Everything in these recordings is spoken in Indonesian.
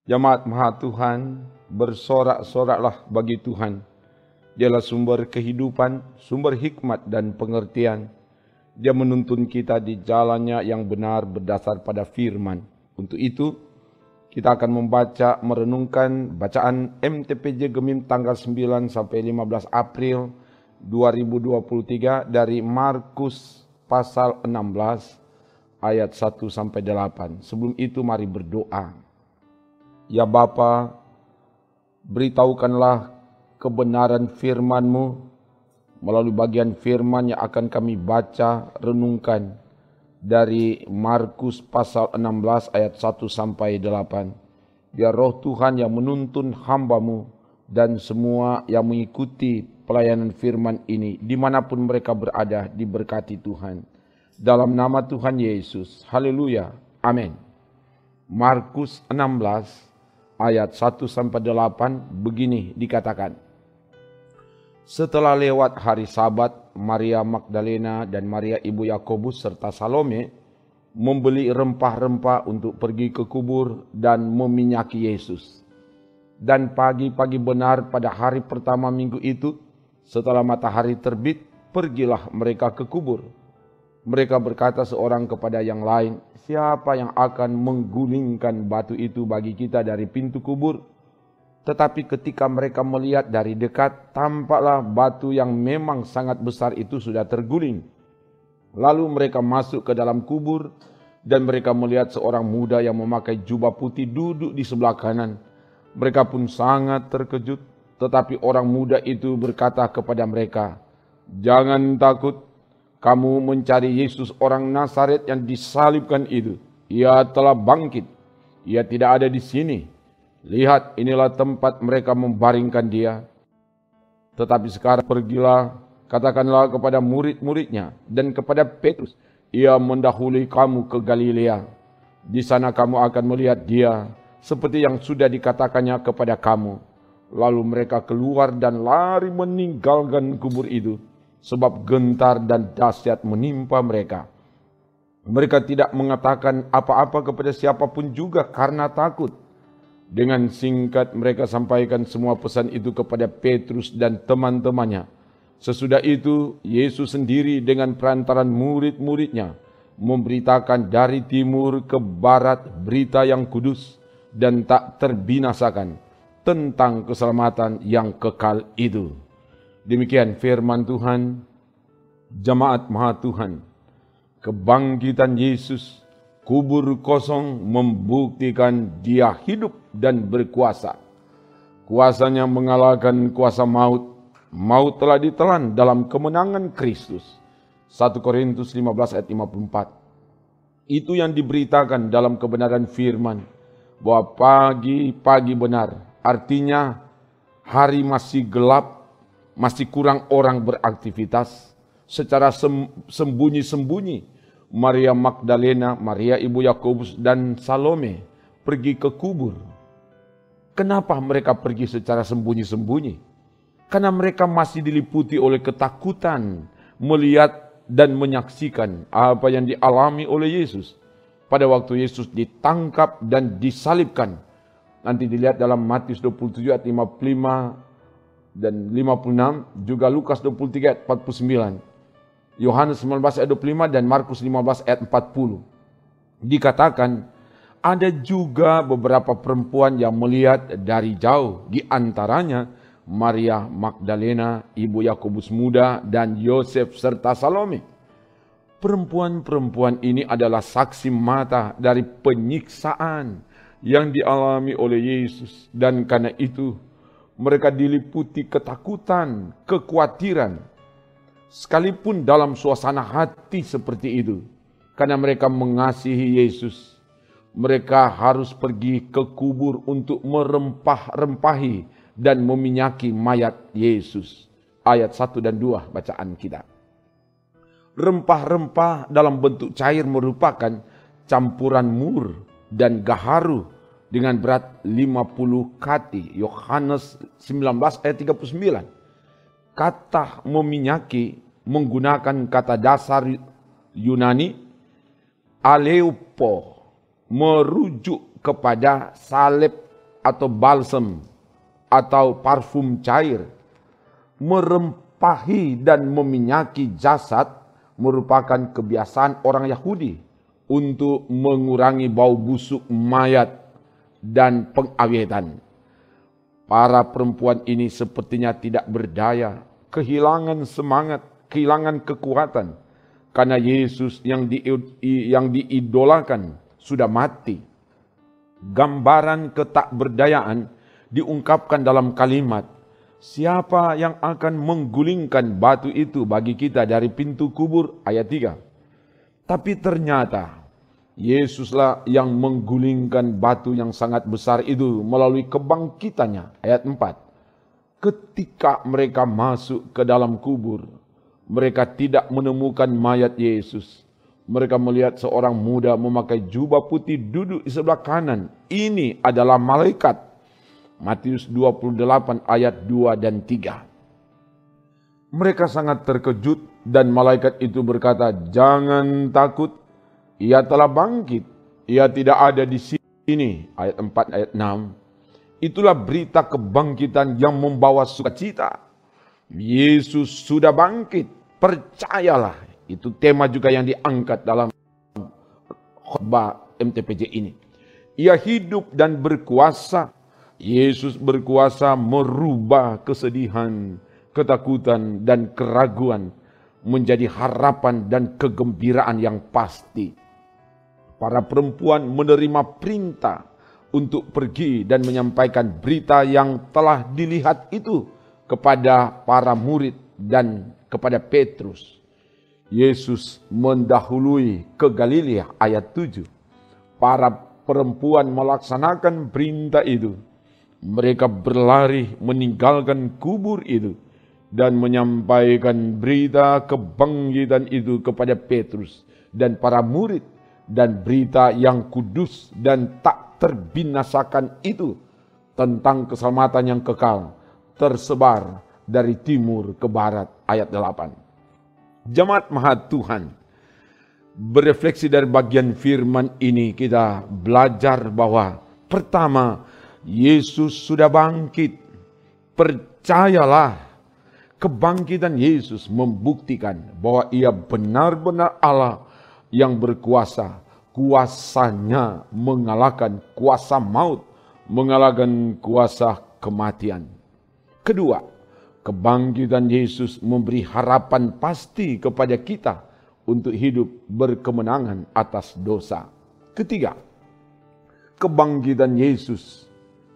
Jemaat Maha Tuhan, bersorak-soraklah bagi Tuhan. Dialah sumber kehidupan, sumber hikmat dan pengertian. Dia menuntun kita di jalannya yang benar berdasar pada firman. Untuk itu, kita akan membaca, merenungkan bacaan MTPJ Gemim tanggal 9 sampai 15 April 2023 dari Markus pasal 16 ayat 1 sampai 8. Sebelum itu mari berdoa. Ya Bapa, beritahukanlah kebenaran firman-Mu melalui bagian firman yang akan kami baca, renungkan dari Markus pasal 16 ayat 1 sampai 8. Biar roh Tuhan yang menuntun hamba-Mu dan semua yang mengikuti pelayanan firman ini dimanapun mereka berada diberkati Tuhan. Dalam nama Tuhan Yesus, haleluya, amin. Markus 16 ayat 1 sampai 8 begini dikatakan. Setelah lewat hari Sabat, Maria Magdalena dan Maria ibu Yakobus serta Salome membeli rempah-rempah untuk pergi ke kubur dan meminyaki Yesus. Dan pagi-pagi benar pada hari pertama minggu itu, setelah matahari terbit, pergilah mereka ke kubur. Mereka berkata seorang kepada yang lain, siapa yang akan menggulingkan batu itu bagi kita dari pintu kubur? Tetapi ketika mereka melihat dari dekat, tampaklah batu yang memang sangat besar itu sudah terguling. Lalu mereka masuk ke dalam kubur dan mereka melihat seorang muda yang memakai jubah putih duduk di sebelah kanan. Mereka pun sangat terkejut, tetapi orang muda itu berkata kepada mereka, jangan takut. Kamu mencari Yesus orang Nazaret yang disalibkan itu. Ia telah bangkit. Ia tidak ada di sini. Lihat, inilah tempat mereka membaringkan dia. Tetapi sekarang pergilah, katakanlah kepada murid-muridnya dan kepada Petrus, ia mendahului kamu ke Galilea. Di sana kamu akan melihat dia, seperti yang sudah dikatakannya kepada kamu. Lalu mereka keluar dan lari meninggalkan kubur itu. Sebab gentar dan dahsyat menimpa mereka. Mereka tidak mengatakan apa-apa kepada siapapun juga karena takut. Dengan singkat mereka sampaikan semua pesan itu kepada Petrus dan teman-temannya. Sesudah itu Yesus sendiri dengan perantaran murid-muridnya memberitakan dari timur ke barat berita yang kudus dan tak terbinasakan tentang keselamatan yang kekal itu. Demikian firman Tuhan. Jemaat Maha Tuhan, kebangkitan Yesus, kubur kosong membuktikan dia hidup dan berkuasa. Kuasanya mengalahkan kuasa maut. Maut telah ditelan dalam kemenangan Kristus. 1 Korintus 15 ayat 54. Itu yang diberitakan dalam kebenaran firman, bahwa pagi-pagi benar, artinya hari masih gelap, masih kurang orang beraktivitas. Secara sembunyi-sembunyi, Maria Magdalena, Maria ibu Yakobus dan Salome pergi ke kubur. Kenapa mereka pergi secara sembunyi-sembunyi? Karena mereka masih diliputi oleh ketakutan melihat dan menyaksikan apa yang dialami oleh Yesus pada waktu Yesus ditangkap dan disalibkan. Nanti dilihat dalam Matius 27 ayat 55 dan 56, juga Lukas 23 ayat 49, Yohanes 19 ayat 25 dan Markus 15 ayat 40. Dikatakan ada juga beberapa perempuan yang melihat dari jauh, di antaranya Maria Magdalena, ibu Yakobus muda dan Yosef serta Salome. Perempuan-perempuan ini adalah saksi mata dari penyiksaan yang dialami oleh Yesus, dan karena itu mereka diliputi ketakutan, kekhawatiran, sekalipun dalam suasana hati seperti itu. Karena mereka mengasihi Yesus, mereka harus pergi ke kubur untuk merempah-rempahi dan meminyaki mayat Yesus. Ayat 1 dan 2 bacaan kita. Rempah-rempah dalam bentuk cair merupakan campuran mur dan gaharu dengan berat 50 kati. Yohanes 19 ayat 39. Kata meminyaki menggunakan kata dasar Yunani aleupo, merujuk kepada salib atau balsam atau parfum cair. Merempahi dan meminyaki jasad merupakan kebiasaan orang Yahudi untuk mengurangi bau busuk mayat dan pengawetan. Para perempuan ini sepertinya tidak berdaya, kehilangan semangat, kehilangan kekuatan, karena Yesus yang diidolakan sudah mati. Gambaran ketakberdayaan diungkapkan dalam kalimat, siapa yang akan menggulingkan batu itu bagi kita dari pintu kubur, ayat 3. Tapi ternyata Yesuslah yang menggulingkan batu yang sangat besar itu melalui kebangkitannya, ayat 4. Ketika mereka masuk ke dalam kubur, mereka tidak menemukan mayat Yesus. Mereka melihat seorang muda memakai jubah putih duduk di sebelah kanan. Ini adalah malaikat. Matius 28 ayat 2 dan 3. Mereka sangat terkejut dan malaikat itu berkata, "Jangan takut, ia telah bangkit. Ia tidak ada di sini." Ayat 4, ayat 6. Itulah berita kebangkitan yang membawa sukacita. Yesus sudah bangkit. Percayalah. Itu tema juga yang diangkat dalam khotbah MTPJ ini. Ia hidup dan berkuasa. Yesus berkuasa merubah kesedihan, ketakutan, dan keraguan menjadi harapan dan kegembiraan yang pasti. Para perempuan menerima perintah untuk pergi dan menyampaikan berita yang telah dilihat itu kepada para murid dan kepada Petrus. Yesus mendahului ke Galilea, ayat 7. Para perempuan melaksanakan perintah itu. Mereka berlari meninggalkan kubur itu dan menyampaikan berita kebangkitan itu kepada Petrus dan para murid, dan berita yang kudus dan tak terbinasakan itu tentang keselamatan yang kekal tersebar dari timur ke barat, ayat 8. Jemaat Mahat Tuhan, berefleksi dari bagian firman ini kita belajar bahwa pertama, Yesus sudah bangkit. Percayalah, kebangkitan Yesus membuktikan bahwa ia benar-benar Allah yang berkuasa. Kuasanya mengalahkan kuasa maut, mengalahkan kuasa kematian. Kedua, kebangkitan Yesus memberi harapan pasti kepada kita untuk hidup berkemenangan atas dosa. Ketiga, kebangkitan Yesus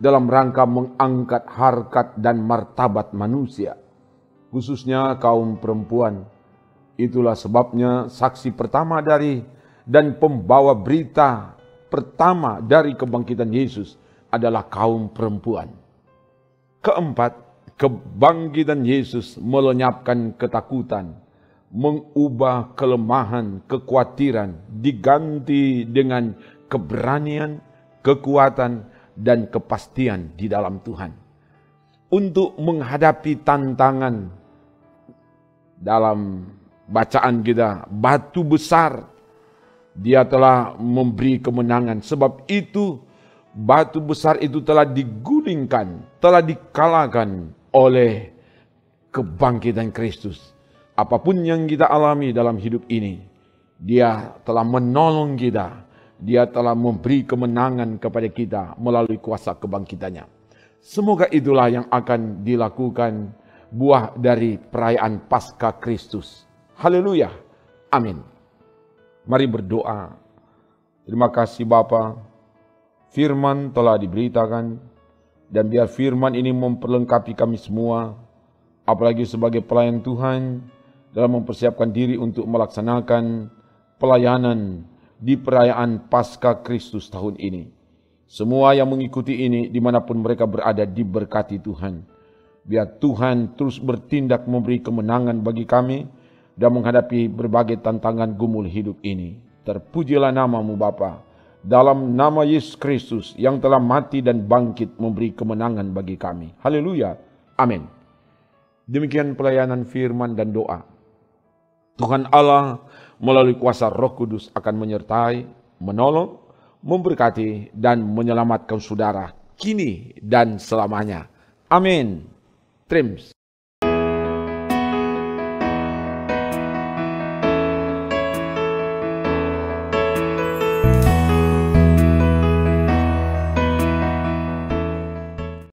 dalam rangka mengangkat harkat dan martabat manusia, khususnya kaum perempuan. Itulah sebabnya saksi pertama dari dan pembawa berita pertama dari kebangkitan Yesus adalah kaum perempuan. Keempat, kebangkitan Yesus melenyapkan ketakutan, mengubah kelemahan, kekhawatiran, diganti dengan keberanian, kekuatan, dan kepastian di dalam Tuhan. Untuk menghadapi tantangan dalam bacaan kita, batu besar, Dia telah memberi kemenangan. Sebab itu batu besar itu telah digulingkan, telah dikalahkan oleh kebangkitan Kristus. Apapun yang kita alami dalam hidup ini, Dia telah menolong kita. Dia telah memberi kemenangan kepada kita melalui kuasa kebangkitannya. Semoga itulah yang akan dilakukan buah dari perayaan Paskah Kristus. Haleluya. Amin. Mari berdoa. Terima kasih Bapa. Firman telah diberitakan, dan biar firman ini memperlengkapi kami semua, apalagi sebagai pelayan Tuhan, dalam mempersiapkan diri untuk melaksanakan pelayanan di perayaan Paskah Kristus tahun ini. Semua yang mengikuti ini dimanapun mereka berada diberkati Tuhan. Biar Tuhan terus bertindak memberi kemenangan bagi kami dan menghadapi berbagai tantangan gumul hidup ini. Terpujilah nama-Mu Bapa, dalam nama Yesus Kristus yang telah mati dan bangkit memberi kemenangan bagi kami. Haleluya. Amin. Demikian pelayanan firman dan doa. Tuhan Allah melalui kuasa Roh Kudus akan menyertai, menolong, memberkati, dan menyelamatkan saudara. kini dan selamanya. Amin. Trims.